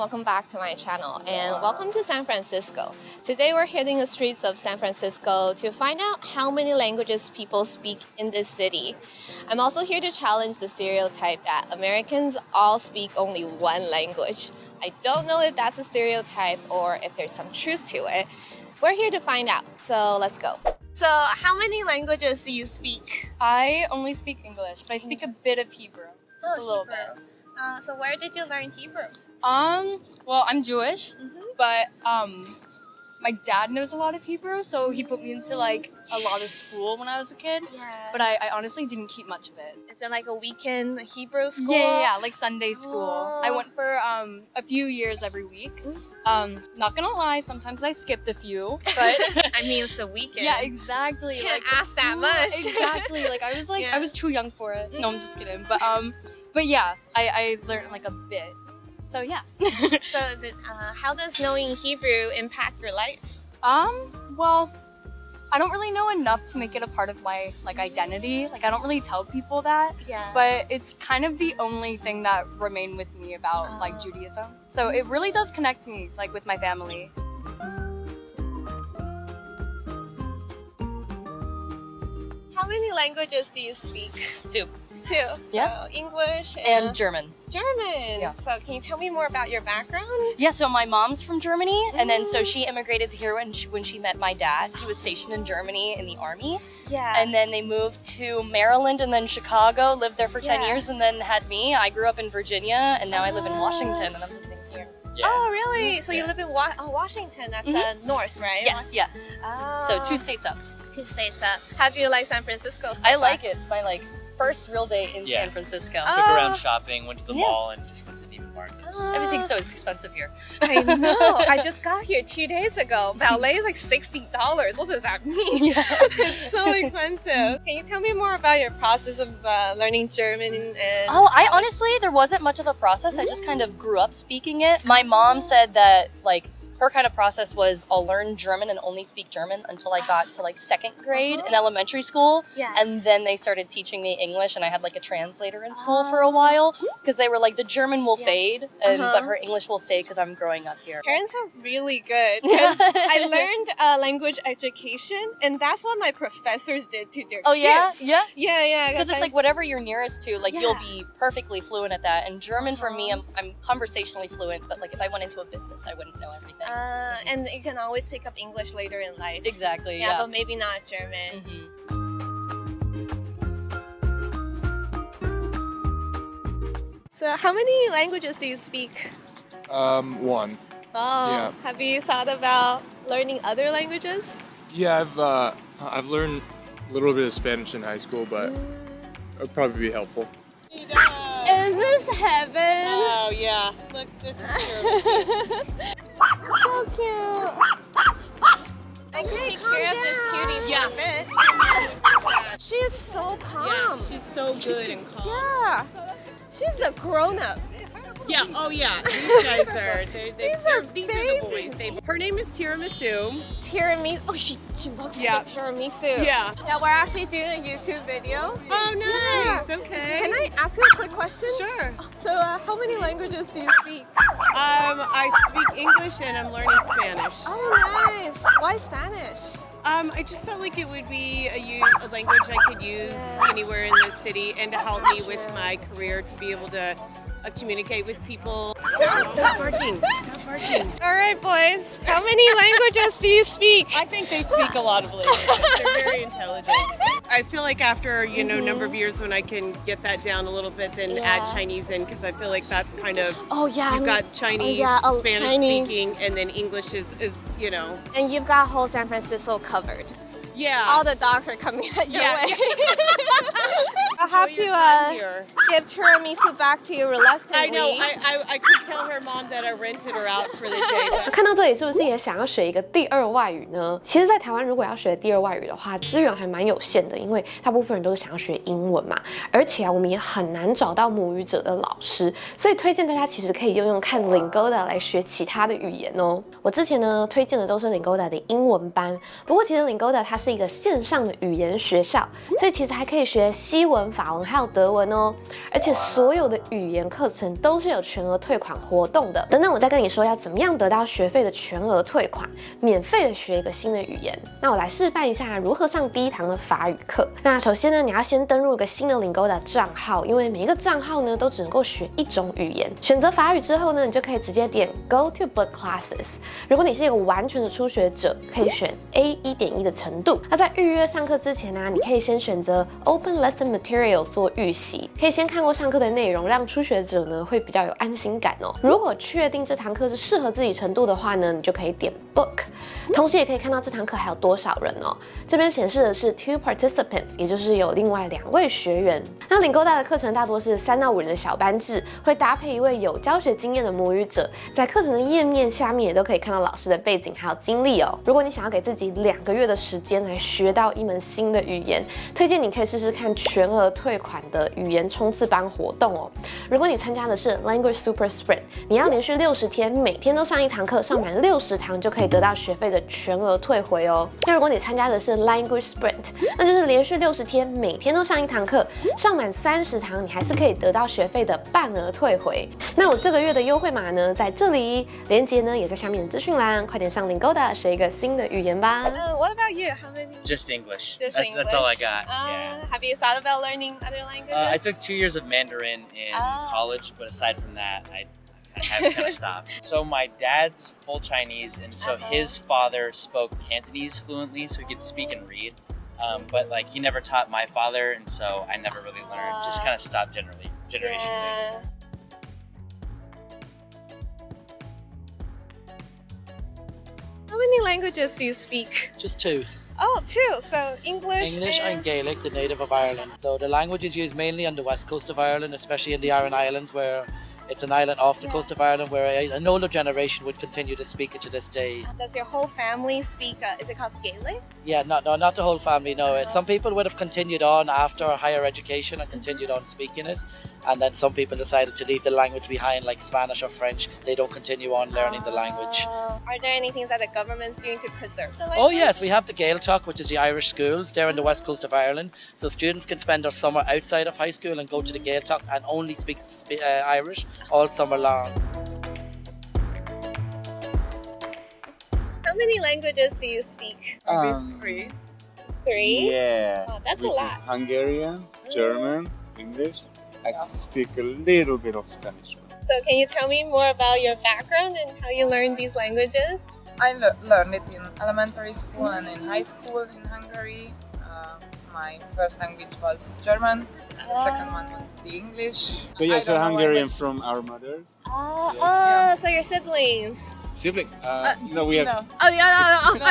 welcome back to my channel and welcome to San Francisco. Today we're hitting the streets of San Francisco to find out how many languages people speak in this city. I'm also here to challenge the stereotype that Americans all speak only one language. I don't know if that's a stereotype or if there's some truth to it. We're here to find out, so let's go. So how many languages do you speak? I only speak English, but I speak a bit of Hebrew. Just a little bit. So where did you learn Hebrew? Well, I'm Jewish, but my dad knows a lot of Hebrew, so he put me into like a lot of school when I was a kid. Yeah. But I honestly didn't keep much of it. Is it like a weekend Hebrew school? Yeah, like Sunday school. I went for a few years every week. Not gonna lie, sometimes I skipped a few, but I mean, it's a weekend. yeah, exactly. Can't like, ask that much. Exactly. Like I was I was too young for it. No, I'm just kidding. But yeah, I learned like a bit. So yeah. So how does knowing Hebrew impact your life? Well, I don't really know enough to make it a part of my like identity. Like I don't really tell people that. Yeah. But it's kind of the only thing that remained with me about like Judaism. So it really does connect me like with my family. How many languages do you speak? Two. Two. So Yeah. English And German. German. Yeah. So can you tell me more about your background? Yeah, so my mom's from Germany, and then so Mm. she immigrated here when she met my dad. He was stationed in Germany in the army, Yeah. and then they moved to Maryland and then Chicago, lived there for 10 Yeah. years, and then had me. I grew up in Virginia, and now I live in Washington, and I'm visiting here. Yeah. Oh, really? So you live in Washington. That's north, right? Yes, yes. Oh. So 2 states up. 2 states up. How do you like San Francisco so I far? like it. It's my like first real day in Yeah. San Francisco. Took around shopping, went to the Yeah. mall, and just went to the markets. Everything's so expensive here. I know. I just got here 2 days ago. Ballet is like $60. What does that mean? Yeah. It's so expensive. Can you tell me more about your process of learning German? And Oh, I honestly, there wasn't much of a process. I just kind of grew up speaking it. My mom said that like her kind of process was I'll learn German and only speak German until I got to like 2nd grade in elementary school. Yes. And then they started teaching me English, and I had like a translator in school for a while because they were like the German will fade, and but her English will stay because I'm growing up here. Parents are really good because I learned language education, and that's what my professors did to their Oh kids. yeah, yeah. Yeah. Because it's like whatever you're nearest to, like Yeah. you'll be perfectly fluent at that. And German for me, I'm conversationally fluent, but like if I went into a business, I wouldn't know everything. And you can always pick up English later in life. Exactly. Yeah, Yeah. but maybe not German. So how many languages do you speak? One. Oh, Yeah. have you thought about learning other languages? Yeah, I've learned a little bit of Spanish in high school, but it'd probably be helpful. Is this heaven? Oh yeah, look, this is So cute. I can take care of this cutie Yeah. for a bit. She is so calm. Yeah, she's so good and calm. Yeah. She's a grown-up. Yeah, oh yeah, these guys are, These are the boys. Her name is Tiramisu. Tiramisu. Oh, she looks Yeah. like a tiramisu. Yeah. Yeah, we're actually doing a YouTube video. Oh nice, okay. Can I ask you a quick question? Sure. So, how many languages do you speak? I speak English and I'm learning Spanish. Oh, nice. Why Spanish? I just felt like it would be a language I could use anywhere in this city and to help me with my career to be able to communicate with people. Stop barking. Stop barking. All right, boys. How many languages do you speak? I think they speak a lot of languages. They're very intelligent. I feel like after, a number of years when I can get that down a little bit, then add Chinese in, because I feel like that's kind of, Oh, yeah. you've got Chinese, Spanish Chinese. speaking, and then English is. And you've got whole San Francisco covered. Yeah. All the dogs are coming at your Yeah. way. I have to Here. give tiramisu back to you reluctantly. I know. I could tell her mom that I rented her out for the day. But 看到这里，是不是也想要学一个第二外语呢？其实，在台湾如果要学第二外语的话，资源还蛮有限的，因为大部分人都是想要学英文嘛，而且我们也很难找到母语者的老师，所以推荐大家其实可以用用看 Lingoda 来学其他的语言哦。我之前呢推荐的都是 Lingoda 的英文班，不过其实 Lingoda 它是是一个线上的语言学校，所以其实还可以学西文、法文还有德文哦。而且所有的语言课程都是有全额退款活动的。等等，我再跟你说要怎么样得到学费的全额退款，免费的学一个新的语言。那我来示范一下如何上第一堂的法语课。那首先呢，你要先登入一个新的Lingoda账号，因为每一个账号呢都只能够学一种语言。选择法语之后呢，你就可以直接点 Go to Book Classes。如果你是一个完全的初学者，可以选 A1.1 的程度。那在预约上课之前呢，你可以先选择 Open Lesson Material 做预习，可以先看过上课的内容，让初学者呢会比较有安心感哦。如果确定这堂课是适合自己程度的话呢，你就可以点 Book。同时也可以看到这堂课还有多少人哦。这边显示的是 2 participants， 也就是有另外2位学员。那Lingoda的课程大多是3到5人的小班制，会搭配一位有教学经验的母语者。在课程的页面下面也都可以看到老师的背景还有经历哦。如果你想要给自己2个月的时间来学到一门新的语言，推荐你可以试试看全额退款的语言冲刺班活动哦。如果你参加的是 Language Super Sprint， 你要连续60天，每天都上一堂课，上满60堂就可以得到学费的全额退回哦。那如果你参加的是 Language Sprint， 那就是连续60天，每天都上一堂课，上满30堂，你还是可以得到学费的半额退回。那我这个月的优惠码呢，在这里，链接呢也在下面的资讯栏，快点上 Lingoda 学一个新的语言吧。What about you? How many? Just English. Just that's, English. That's all I got. Yeah. Have you thought about learning other languages? I took 2 years of Mandarin in college, but aside from that, I have kind of stopped. So my dad's full Chinese, and so his father spoke Cantonese fluently, so he could speak and read. But like he never taught my father, and so I never really learned. Just kind of stopped generationally. Yeah. How many languages do you speak? Just 2. Oh, 2. So English And Gaelic, the native of Ireland. So the language is used mainly on the west coast of Ireland, especially in the Aran Islands, where it's an island off the coast of Ireland where an older generation would continue to speak it to this day. Does your whole family speak, is it called Gaelic? Yeah, not the whole family, no. Some people would have continued on after higher education and continued on speaking it. And then some people decided to leave the language behind, like Spanish or French. They don't continue on learning the language. Are there any things that the government's doing to preserve the language? Oh yes, we have the Gaeltacht, which is the Irish schools. They're on the west coast of Ireland. So students can spend their summer outside of high school and go to the Gaeltacht and only speak Irish all summer long. How many languages do you speak? 3. 3? Yeah. Wow, that's a We speak lot. Hungarian, German, English. I speak a little bit of Spanish. So can you tell me more about your background and how you learned these languages? I learned it in elementary school and in high school in Hungary. My first language was German. The second one was the English. So yeah, so Hungarian from our mothers. So your siblings. Sibling? No, we have No. Oh, yeah, no.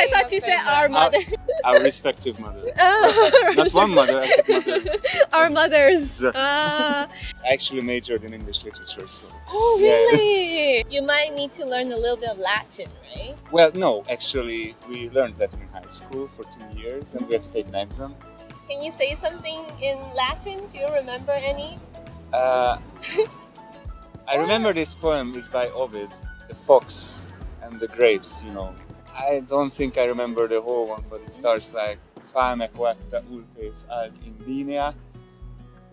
I thought you said our mother. our respective mothers. Oh, Not one mother, I said mothers. our mothers. I actually majored in English literature, so. Oh, Yeah. really? You might need to learn a little bit of Latin, right? Well, no, actually, we learned Latin in high school for 2 years, and we had to take an exam. Can you say something in Latin? Do you remember any? I remember this poem is by Ovid, The Fox and the Grapes, you know. I don't think I remember the whole one, but it starts like Fame quacta ulpes alt in linea,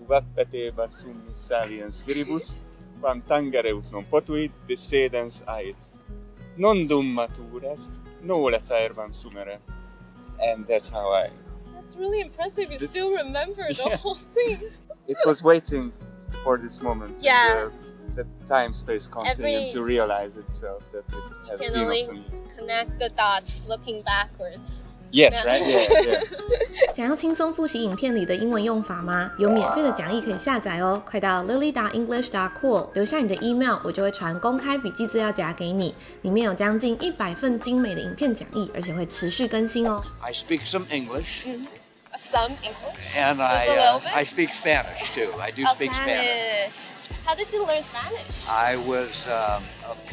ubat peteba summis saliens viribus, quam tangareut non potuit decedens ait. Non dum matur est, noleta erbam sumere. And that's how I... That's really impressive. You still remember the Yeah. whole thing. It was waiting for this moment. Yeah. The time-space continuum Every- to realize itself that it has can been only of some use. connect the dots looking backwards. Yes, Yeah. right? Yeah. 想要轻松复习影片里的英文用法吗？有免费的讲义可以下载哦，快到 lily.english.cool 留下你的 email， 我就会传公开笔记资料夹给你，里面有将近100份精美的影片讲义，而且会持续更新哦。I speak some English, Some English. and Just a little bit? I speak Spanish too. I do speak Spanish. How did you learn Spanish? I was a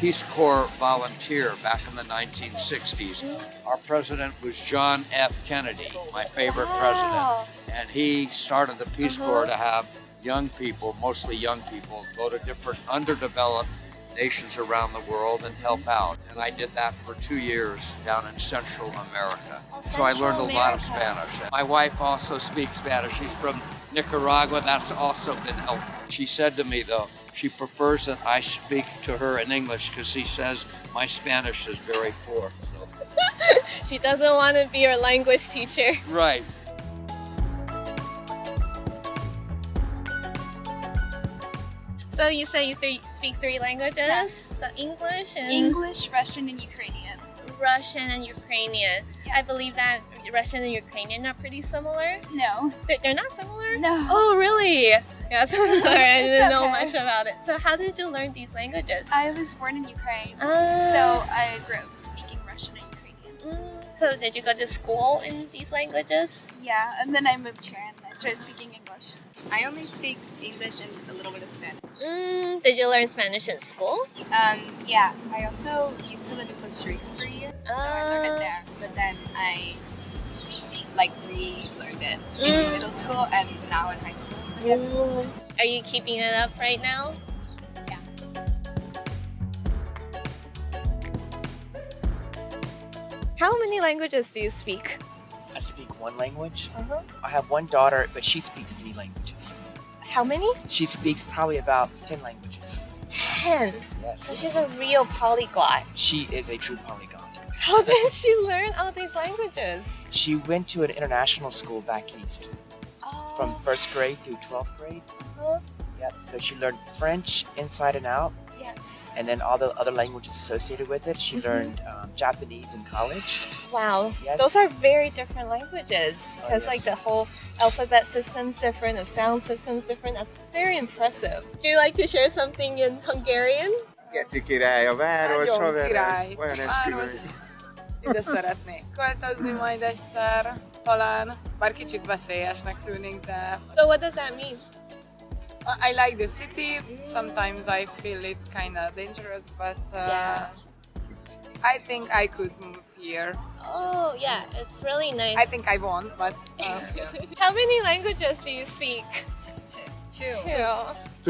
Peace Corps volunteer back in the 1960s. Our president was John F. Kennedy, my favorite president, and he started the Peace Corps to have young people, mostly young people, go to different underdeveloped nations around the world and help out. And I did that for 2 years down in Central America. So I learned a lot of Spanish. My wife also speaks Spanish. She's from Nicaragua. That's also been helpful. She said to me, though, she prefers that I speak to her in English because she says my Spanish is very poor. So. She doesn't want to be your language teacher. Right. So you say you speak 3 languages? Yeah. The English and English, Russian, and Ukrainian. Russian and Ukrainian. Yeah. I believe that Russian and Ukrainian are pretty similar. No. They're not similar? No. Oh, really? Yeah, so I'm sorry, I didn't know okay. much about it. So how did you learn these languages? I was born in Ukraine, so I grew up speaking Russian and Ukrainian. So did you go to school in these languages? Yeah, and then I moved here and I started speaking English. I only speak English and a little bit of Spanish. Did you learn Spanish in school? Yeah, I also used to live in Costa Rica for a year, so I learned it there. But then I relearned it in middle school and now in high school again. Are you keeping it up right now? Yeah. How many languages do you speak? I speak 1 language. I have 1 daughter, but she speaks many languages. How many? She speaks probably about 10 languages. 10. Yes. So she's a real polyglot. She is a true polyglot. How did she learn all these languages? She went to an international school back east from 1st grade through 12th grade. Yep. So she learned French inside and out. Yes. And then all the other languages associated with it. She learned Japanese in college. Wow. Yes. Those are very different languages because yes. the whole alphabet system's different, the sound system's different. That's very impressive. Do you like to share something in Hungarian? Geci király, a város, Nagyon király. olyan Város. Ide szeretnék költözni majd egyszer, talán. Bár kicsit veszélyesnek tűnik, de... So what does that mean? I like the city. Sometimes I feel it kind of dangerous, but I think I could move here. Oh, yeah, it's really nice. I think I won't, but How many languages do you speak? Two.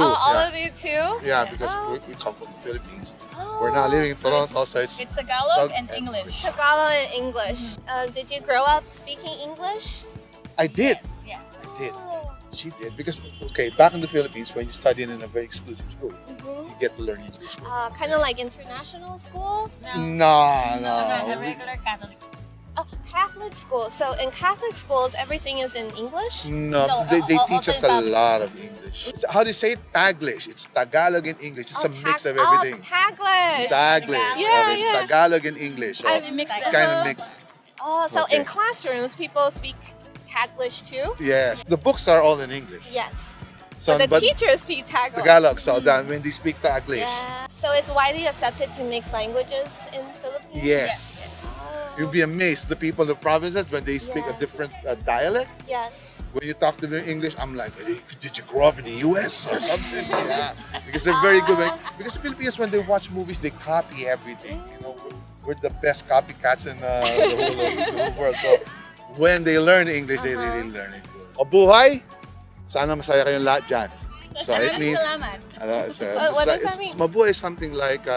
All of you too? Yeah, because we come from the Philippines. We're now living in Toronto, so it's Tagalog and English. Tagalog and English. Did you grow up speaking English? I did. Yes. I did. She did because back in the Philippines, when you studied in a very exclusive school, you get to learn English. Kind of like international school? No. A regular Catholic school. Oh, Catholic school. So in Catholic schools, everything is in English? No, they teach us a lot of English. So how do you say it? Taglish. It's Tagalog and English. It's a mix of everything. Taglish. Taglish. Yeah, It's yeah. Tagalog and English. So it's kind of mixed. Oh, so Okay. in classrooms, people speak Taglish too? Yes. The books are all in English. Yes. So, But the teachers speak Tagalog. Tagalog, so then when they speak Taglish. Yeah. So it's widely accepted to mix languages in Philippines? Yes. You'll be amazed. The people in the provinces, when they speak a different dialect, Yes. when you talk to them in English, I'm like, hey, did you grow up in the US or something? Yeah. Because they're very good. Because Filipinos, when they watch movies, they copy everything. You know, we're the best copycats in the whole world. So when they learn English, they really learn it good. Mabuhay! Sana masaya kayong lahat dyan. So it means... What does that mean? Mabuhay is something like...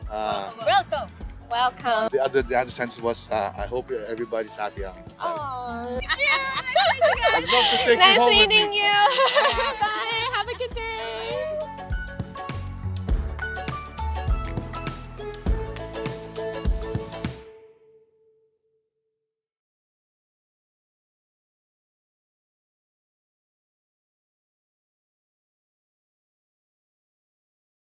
Welcome. Welcome. The other sentence was, I hope everybody's happy. Aww. I'd love to take you Nice home with meeting me. you. Bye. Have a good day.